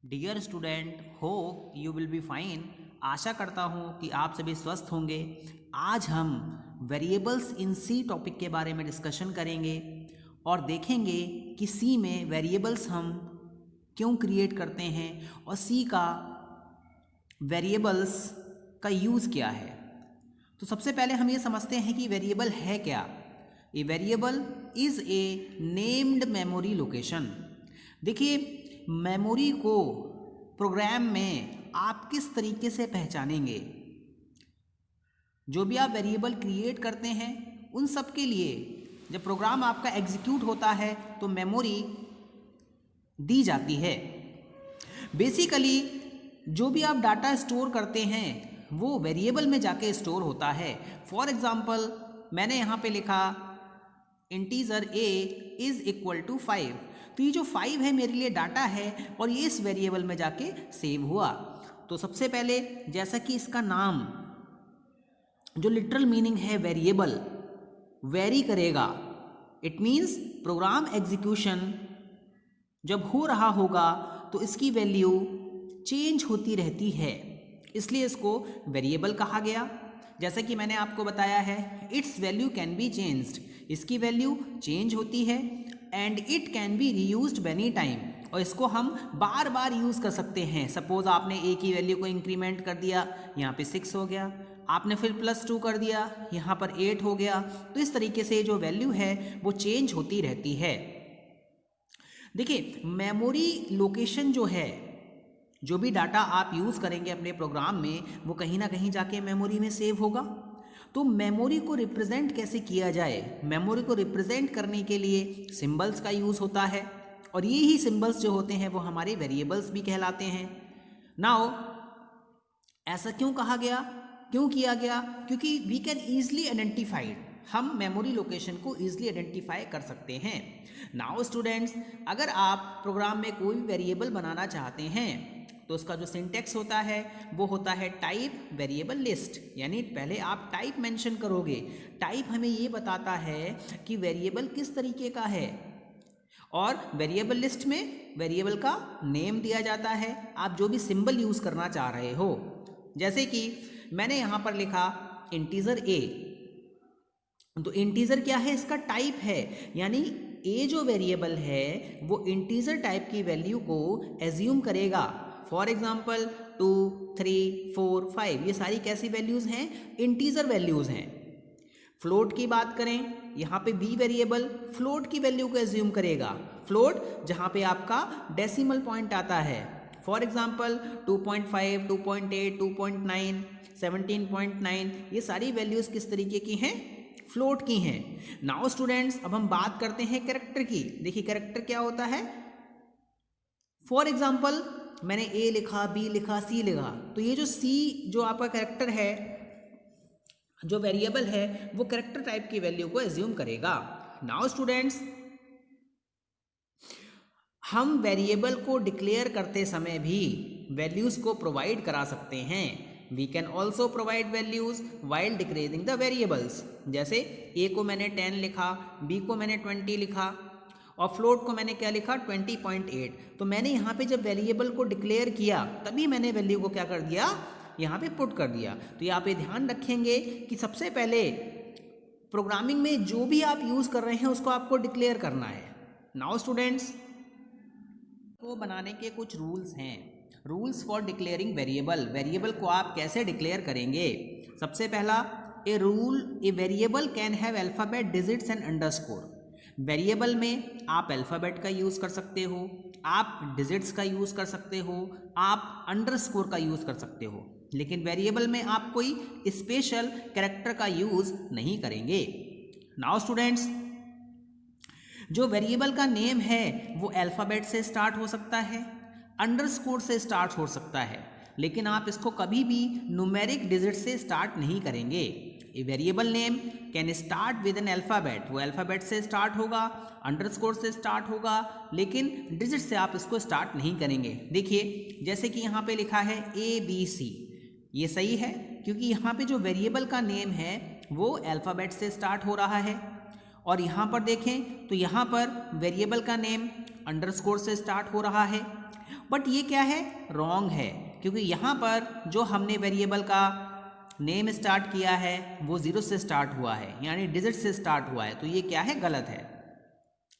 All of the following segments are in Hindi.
Dear student, hope you will be fine. आशा करता हूँ कि आप सभी स्वस्थ होंगे। आज हम वेरिएबल्स इन सी टॉपिक के बारे में डिस्कशन करेंगे और देखेंगे कि सी में वेरिएबल्स हम क्यों क्रिएट करते हैं और सी का वेरिएबल्स का यूज़ क्या है। तो सबसे पहले हम ये समझते हैं कि वेरिएबल है क्या। A variable is a named memory location. देखिए, मेमोरी को प्रोग्राम में आप किस तरीके से पहचानेंगे। जो भी आप वेरिएबल क्रिएट करते हैं उन सब के लिए जब प्रोग्राम आपका एग्जीक्यूट होता है तो मेमोरी दी जाती है। बेसिकली जो भी आप डाटा स्टोर करते हैं वो वेरिएबल में जाके स्टोर होता है। फॉर एग्जाम्पल मैंने यहाँ पे लिखा integer a is equal to 5। तो ये जो 5 है मेरे लिए डाटा है और ये इस वेरिएबल में जाके सेव हुआ। तो सबसे पहले जैसा कि इसका नाम जो लिटरल मीनिंग है वेरिएबल वेरी करेगा, इट मीन्स प्रोग्राम एग्जीक्यूशन जब हो रहा होगा तो इसकी वैल्यू चेंज होती रहती है, इसलिए इसको वेरिएबल कहा गया। जैसा कि मैंने आपको बताया है it's value can be changed, इसकी वैल्यू चेंज होती है। And it can be reused many time, और इसको हम बार बार यूज़ कर सकते हैं। सपोज आपने ए की वैल्यू को इंक्रीमेंट कर दिया, यहाँ पे 6 हो गया, आपने फिर +2 कर दिया, यहाँ पर 8 हो गया। तो इस तरीके से जो वैल्यू है वो चेंज होती रहती है। देखिए, मेमोरी लोकेशन जो है, जो भी डाटा आप यूज़ करेंगे अपने प्रोग्राम में वो कहीं ना कहीं जाके मेमोरी में सेव होगा। तो मेमोरी को रिप्रेजेंट कैसे किया जाए, मेमोरी को रिप्रेजेंट करने के लिए सिंबल्स का यूज़ होता है, और ये ही सिंबल्स जो होते हैं वो हमारे वेरिएबल्स भी कहलाते हैं। नाउ ऐसा क्यों कहा गया, क्यों किया गया? क्योंकि वी कैन ईजिली आइडेंटिफाइड, हम मेमोरी लोकेशन को ईजिली आइडेंटिफाई कर सकते हैं। नाउ स्टूडेंट्स, अगर आप प्रोग्राम में कोई भी वेरिएबल बनाना चाहते हैं तो उसका जो सिंटेक्स होता है वो होता है टाइप वेरिएबल लिस्ट, यानी पहले आप टाइप मेंशन करोगे। टाइप हमें ये बताता है कि वेरिएबल किस तरीके का है, और वेरिएबल लिस्ट में वेरिएबल का नेम दिया जाता है, आप जो भी सिंबल यूज़ करना चाह रहे हो। जैसे कि मैंने यहाँ पर लिखा इंटीजर a, तो इंटीजर क्या है, इसका टाइप है, यानी a जो वेरिएबल है वो इंटीजर टाइप की वैल्यू को एज्यूम करेगा। फॉर एग्जाम्पल 2, 3, 4, 5 ये सारी कैसी वैल्यूज़ हैं, इंटीजर वैल्यूज़ हैं। फ्लोट की बात करें, यहाँ पे b वेरिएबल फ्लोट की वैल्यू को एज्यूम करेगा, फ्लोट जहाँ पे आपका डेसिमल पॉइंट आता है। फॉर एग्जाम्पल 2.5, 2.8, 2.9, 17.9 ये सारी वैल्यूज़ किस तरीके की हैं, फ्लोट की हैं। नाउ स्टूडेंट्स, अब हम बात करते हैं कैरेक्टर की। देखिए कैरेक्टर क्या होता है। फॉर एग्जाम्पल मैंने a लिखा, b लिखा, c लिखा, तो ये जो c जो आपका कैरेक्टर है, जो वेरिएबल है वो कैरेक्टर टाइप की वैल्यू को एज्यूम करेगा। नाउ स्टूडेंट्स, हम वेरिएबल को डिक्लेयर करते समय भी वैल्यूज़ को प्रोवाइड करा सकते हैं। We can also provide values while declaring the variables. जैसे a को मैंने 10 लिखा, b को मैंने 20 लिखा, और फ्लोट को मैंने क्या लिखा 20.8। तो मैंने यहाँ पे जब वेरिएबल को डिक्लेयर किया तभी मैंने वैल्यू को क्या कर दिया, यहाँ पे पुट कर दिया। तो यहाँ पे ध्यान रखेंगे कि सबसे पहले प्रोग्रामिंग में जो भी आप यूज़ कर रहे हैं उसको आपको डिक्लेयर करना है। नाउ स्टूडेंट्स, को बनाने के कुछ रूल्स हैं। Rules for declaring variable, variable को आप कैसे डिक्लेयर करेंगे। सबसे पहला a rule, a variable can have alphabet, digits and underscore. Variable में आप अल्फ़ाबेट का यूज़ कर सकते हो, आप डिजिट्स का यूज़ कर सकते हो, आप अंडरस्कोर का यूज़ कर सकते हो, लेकिन वेरिएबल में आप कोई स्पेशल कैरेक्टर का यूज़ नहीं करेंगे। नाउ स्टूडेंट्स, जो वेरिएबल का नेम है वो अल्फ़ाबेट से स्टार्ट हो सकता है, अंडरस्कोर से स्टार्ट हो सकता है, लेकिन आप इसको कभी भी न्यूमेरिक डिजिट से स्टार्ट नहीं करेंगे। A variable name can start with N alphabet, वो अल्फ़ाबेट से स्टार्ट होगा, अंडरस्कोर से स्टार्ट होगा, लेकिन डिजिट से आप इसको स्टार्ट नहीं करेंगे। देखिए जैसे कि यहाँ पे लिखा है ABC, ये सही है क्योंकि यहाँ पे जो वेरिएबल का नेम है वो अल्फ़ाबेट से स्टार्ट हो रहा है। और यहाँ पर देखें तो यहाँ पर वेरिएबल का नेम अंडरस्कोर से स्टार्ट हो रहा है, बट ये क्या है, रॉन्ग है, क्योंकि यहाँ पर जो हमने वेरिएबल का नेम स्टार्ट किया है वो 0 से स्टार्ट हुआ है, यानी डिजिट से स्टार्ट हुआ है, तो ये क्या है, गलत है।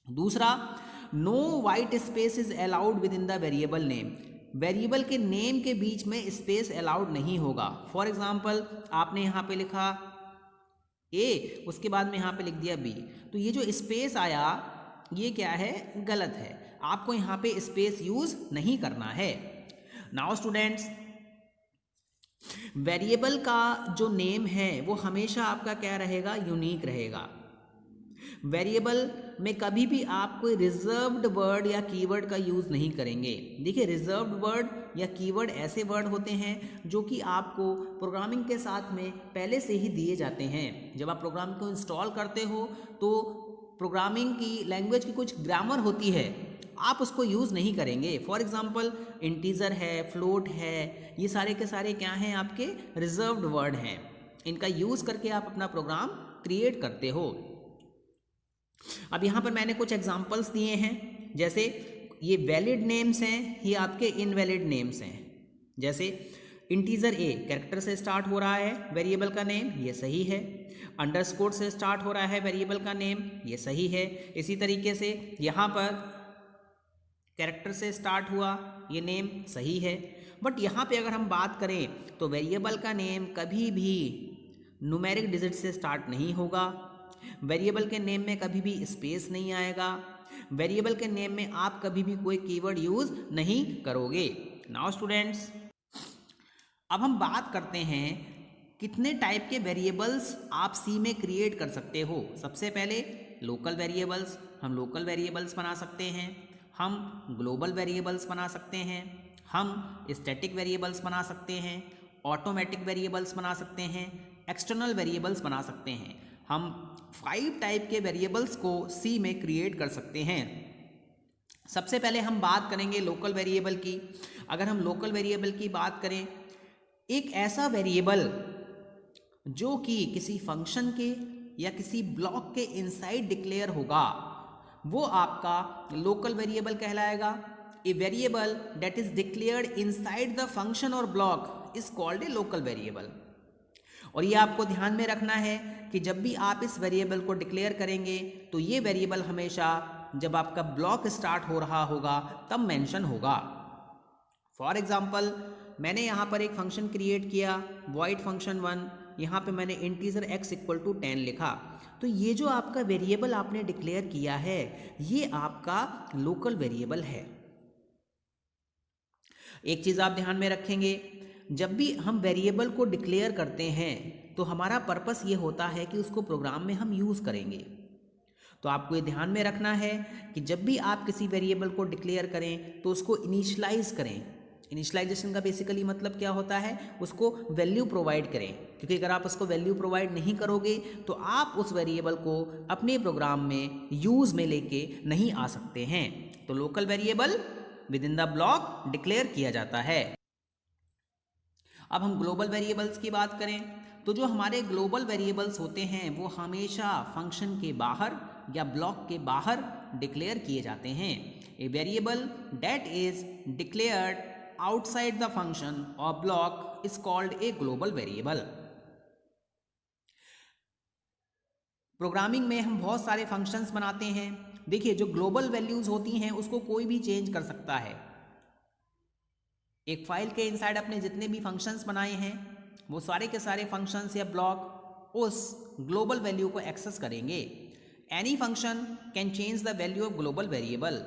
दूसरा, no white space is allowed within the variable name, variable के नेम के बीच में स्पेस अलाउड नहीं होगा। फॉर एग्जाम्पल आपने यहाँ पे लिखा ए, उसके बाद में यहाँ पे लिख दिया बी, तो ये जो स्पेस आया ये क्या है, गलत है, आपको यहाँ पे स्पेस यूज नहीं करना है। नाउ स्टूडेंट्स, वेरिएबल का जो नेम है वो हमेशा आपका क्या रहेगा, यूनिक रहेगा। वेरिएबल में कभी भी आप कोई रिजर्व्ड वर्ड या कीवर्ड का यूज़ नहीं करेंगे। देखिए, रिजर्व्ड वर्ड या कीवर्ड ऐसे वर्ड होते हैं जो कि आपको प्रोग्रामिंग के साथ में पहले से ही दिए जाते हैं। जब आप प्रोग्राम को इंस्टॉल करते हो तो प्रोग्रामिंग की लैंग्वेज की कुछ ग्रामर होती है, आप उसको यूज़ नहीं करेंगे। फॉर एग्जांपल इंटीजर है, फ्लोट है, ये सारे के सारे क्या हैं, आपके रिजर्व्ड वर्ड हैं। इनका यूज़ करके आप अपना प्रोग्राम क्रिएट करते हो। अब यहाँ पर मैंने कुछ एग्जांपल्स दिए हैं, जैसे ये वैलिड नेम्स हैं, ये आपके इनवैलिड नेम्स हैं। जैसे इंटीजर ए कैरेक्टर से स्टार्ट हो रहा है वेरिएबल का नेम, ये सही है। अंडरस्कोर से स्टार्ट हो रहा है वेरिएबल का नेम, ये सही है। इसी तरीके से यहाँ पर कैरेक्टर से स्टार्ट हुआ ये नेम, सही है। बट यहाँ पे अगर हम बात करें तो वेरिएबल का नेम कभी भी न्यूमेरिक डिजिट से स्टार्ट नहीं होगा, वेरिएबल के नेम में कभी भी स्पेस नहीं आएगा, वेरिएबल के नेम में आप कभी भी कोई कीवर्ड यूज नहीं करोगे। नाउ स्टूडेंट्स, अब हम बात करते हैं कितने टाइप के वेरिएबल्स आप सी में क्रिएट कर सकते हो। सबसे पहले लोकल वेरिएबल्स, हम लोकल वेरिएबल्स बना सकते हैं, हम ग्लोबल वेरिएबल्स बना सकते हैं, हम स्टैटिक वेरिएबल्स बना सकते हैं, ऑटोमेटिक वेरिएबल्स बना सकते हैं, एक्सटर्नल वेरिएबल्स बना सकते हैं। हम 5 टाइप के वेरिएबल्स को सी में क्रिएट कर सकते हैं। सबसे पहले हम बात करेंगे लोकल वेरिएबल की। अगर हम लोकल वेरिएबल की बात करें, एक ऐसा वेरिएबल जो कि किसी फंक्शन के या किसी ब्लॉक के इनसाइड डिक्लेयर होगा, वो आपका लोकल वेरिएबल कहलाएगा। A variable that is declared inside the function और block is called a local variable. और ये आपको ध्यान में रखना है कि जब भी आप इस वेरिएबल को डिक्लेयर करेंगे तो ये वेरिएबल हमेशा जब आपका ब्लॉक स्टार्ट हो रहा होगा तब मेंशन होगा। फॉर एग्जांपल, मैंने यहाँ पर एक फंक्शन क्रिएट किया void function 1, यहाँ पे मैंने इंटीजर x इक्वल टू 10 लिखा, तो ये जो आपका वेरिएबल आपने डिक्लेयर किया है ये आपका लोकल वेरिएबल है। एक चीज़ आप ध्यान में रखेंगे, जब भी हम वेरिएबल को डिक्लेयर करते हैं तो हमारा पर्पस ये होता है कि उसको प्रोग्राम में हम यूज़ करेंगे। तो आपको ये ध्यान में रखना है कि जब भी आप किसी वेरिएबल को डिक्लेयर करें तो उसको इनिशियलाइज करें। इनिशियलाइजेशन का बेसिकली मतलब क्या होता है, उसको वैल्यू प्रोवाइड करें, क्योंकि अगर आप उसको वैल्यू प्रोवाइड नहीं करोगे तो आप उस वेरिएबल को अपने प्रोग्राम में यूज़ में लेके नहीं आ सकते हैं। तो local variable with in the block declare किया जाता है। अब हम ग्लोबल वेरिएबल्स की बात करें तो जो हमारे ग्लोबल वेरिएबल्स होते हैं वो हमेशा फंक्शन के बाहर या ब्लॉक के बाहर डिक्लेयर किए जाते हैं। A variable that is declared outside the function और block is called a global variable. Programming में हम बहुत सारे फंक्शंस बनाते हैं। देखिए, जो ग्लोबल वैल्यूज होती हैं उसको कोई भी चेंज कर सकता है। एक फाइल के इनसाइड अपने जितने भी फंक्शंस बनाए हैं वो सारे के सारे फंक्शंस या ब्लॉक उस ग्लोबल वैल्यू को एक्सेस करेंगे। Any function can change the value of global variable,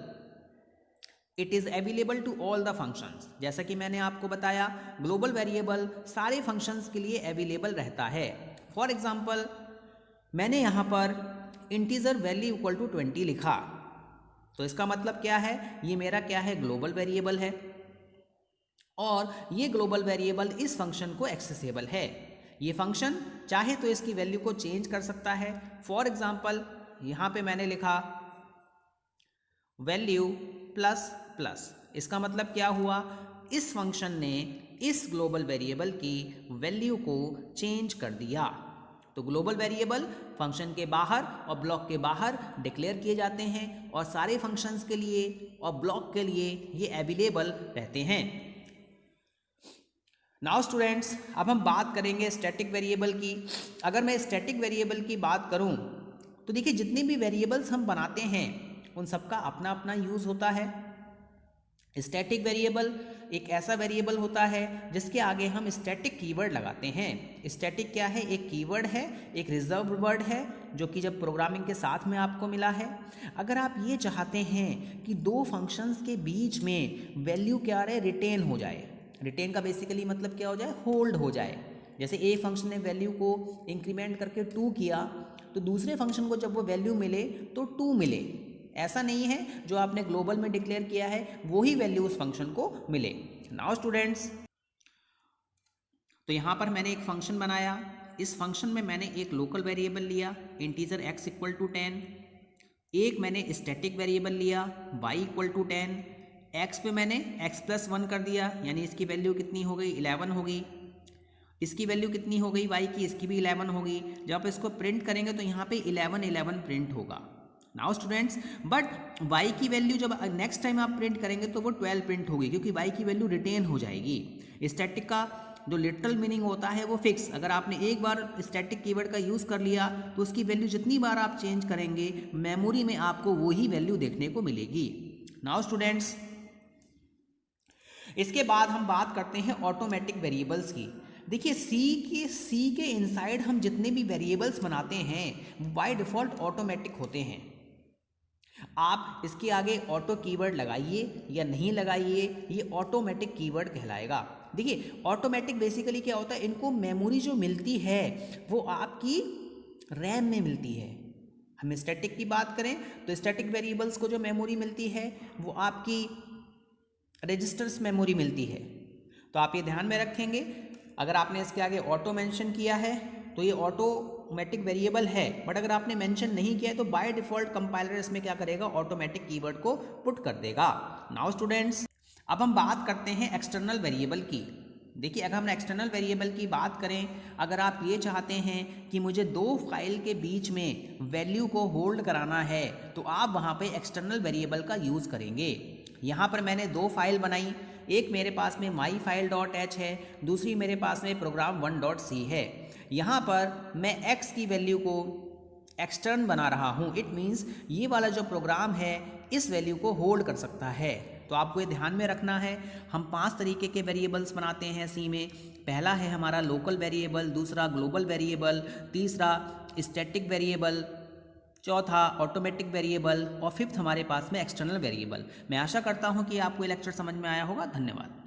it is available to all the functions. जैसा कि मैंने आपको बताया, ग्लोबल वेरिएबल सारे फंक्शंस के लिए अवेलेबल रहता है। फॉर एग्जाम्पल, मैंने यहाँ पर इंटीजर वैल्यू इक्वल टू 20 लिखा, तो इसका मतलब क्या है, ये मेरा क्या है, ग्लोबल वेरिएबल है और ये ग्लोबल वेरिएबल इस फंक्शन को एक्सेसिबल है। ये फंक्शन चाहे तो इसकी वैल्यू को चेंज कर सकता है। फॉर एग्जाम्पल, यहाँ पे मैंने लिखा वैल्यू प्लस प्लस, इसका मतलब क्या हुआ, इस फंक्शन ने इस ग्लोबल वेरिएबल की वैल्यू को चेंज कर दिया। तो ग्लोबल वेरिएबल फंक्शन के बाहर और ब्लॉक के बाहर डिक्लेयर किए जाते हैं और सारे फंक्शंस के लिए और ब्लॉक के लिए ये अवेलेबल रहते हैं। नाउ स्टूडेंट्स, अब हम बात करेंगे स्टैटिक वेरिएबल की। अगर मैं स्टैटिक वेरिएबल की बात करूं तो देखिए, जितने भी वेरिएबल्स हम बनाते हैं उन सबका अपना अपना यूज़ होता है। स्टैटिक वेरिएबल एक ऐसा वेरिएबल होता है जिसके आगे हम स्टैटिक कीवर्ड लगाते हैं। स्टैटिक क्या है? एक कीवर्ड है, एक रिजर्व वर्ड है जो कि जब प्रोग्रामिंग के साथ में आपको मिला है। अगर आप ये चाहते हैं कि दो फंक्शंस के बीच में वैल्यू क्या रहे, रिटेन हो जाए। रिटेन का बेसिकली मतलब क्या हो जाए? होल्ड हो जाए। जैसे एक फंक्शन ने वैल्यू को इंक्रीमेंट करके 2 किया तो दूसरे फंक्शन को जब वो वैल्यू मिले तो 2 मिले। ऐसा नहीं है जो आपने ग्लोबल में डिक्लेयर किया है वही वैल्यू उस फंक्शन को मिले। नाउ स्टूडेंट्स, तो यहाँ पर मैंने एक फंक्शन बनाया। इस फंक्शन में मैंने एक लोकल वेरिएबल लिया इंटीजर x इक्वल टू 10, एक मैंने स्टैटिक वेरिएबल लिया y इक्वल टू 10, x पे मैंने x प्लस 1 कर दिया, यानी इसकी वैल्यू कितनी हो गई? 11 होगी। इसकी वैल्यू कितनी हो गई y की? इसकी भी 11 होगी। जब आप इसको प्रिंट करेंगे तो यहाँ पे 11 11 प्रिंट होगा। नाउ स्टूडेंट्स, बट y की वैल्यू जब नेक्स्ट टाइम आप प्रिंट करेंगे तो वो 12 प्रिंट होगी, क्योंकि y की वैल्यू रिटेन हो जाएगी। स्टैटिक का जो लिटरल मीनिंग होता है वो फिक्स। अगर आपने एक बार स्टैटिक कीवर्ड का यूज़ कर लिया तो उसकी वैल्यू जितनी बार आप चेंज करेंगे मेमोरी में आपको वही वैल्यू देखने को मिलेगी। नाउ स्टूडेंट्स, इसके बाद हम बात करते हैं ऑटोमेटिक वेरिएबल्स की। देखिए, सी के इनसाइड हम जितने भी वेरिएबल्स बनाते हैं बाय डिफ़ॉल्ट ऑटोमेटिक होते हैं। आप इसके आगे ऑटो कीवर्ड लगाइए या नहीं लगाइए, ये ऑटोमेटिक कीवर्ड कहलाएगा। देखिए, ऑटोमेटिक बेसिकली क्या होता है? इनको मेमोरी जो मिलती है वो आपकी रैम में मिलती है। हम स्टैटिक की बात करें तो स्टैटिक वेरिएबल्स को जो मेमोरी मिलती है वो आपकी रजिस्टर्स मेमोरी मिलती है। तो आप ये ध्यान में रखेंगे, अगर आपने इसके आगे ऑटो मेंशन किया है तो ये ऑटोमेटिक वेरिएबल है, बट अगर आपने मेंशन नहीं किया है तो बाय डिफ़ॉल्ट कंपाइलर इसमें क्या करेगा? ऑटोमेटिक कीवर्ड को पुट कर देगा। नाउ स्टूडेंट्स, अब हम बात करते हैं एक्सटर्नल वेरिएबल की। देखिए, अगर हम एक्सटर्नल वेरिएबल की बात करें, अगर आप ये चाहते हैं कि मुझे दो फाइल के बीच में वैल्यू को होल्ड कराना है तो आप वहाँ पे एक्सटर्नल वेरिएबल का यूज़ करेंगे। यहाँ पर मैंने दो फाइल बनाई, एक मेरे पास में myfile.h है, दूसरी मेरे पास में program1.c है। यहाँ पर मैं x की वैल्यू को एक्सटर्न बना रहा हूँ। इट मीन्स ये वाला जो प्रोग्राम है इस वैल्यू को होल्ड कर सकता है। तो आपको ये ध्यान में रखना है, हम 5 तरीके के वेरिएबल्स बनाते हैं सी में। पहला है हमारा लोकल वेरिएबल, दूसरा ग्लोबल वेरिएबल, तीसरा स्टैटिक वेरिएबल, चौथा ऑटोमेटिक वेरिएबल और फिफ्थ हमारे पास में एक्सटर्नल वेरिएबल। मैं आशा करता हूँ कि आपको ये लेक्चर समझ में आया होगा। धन्यवाद।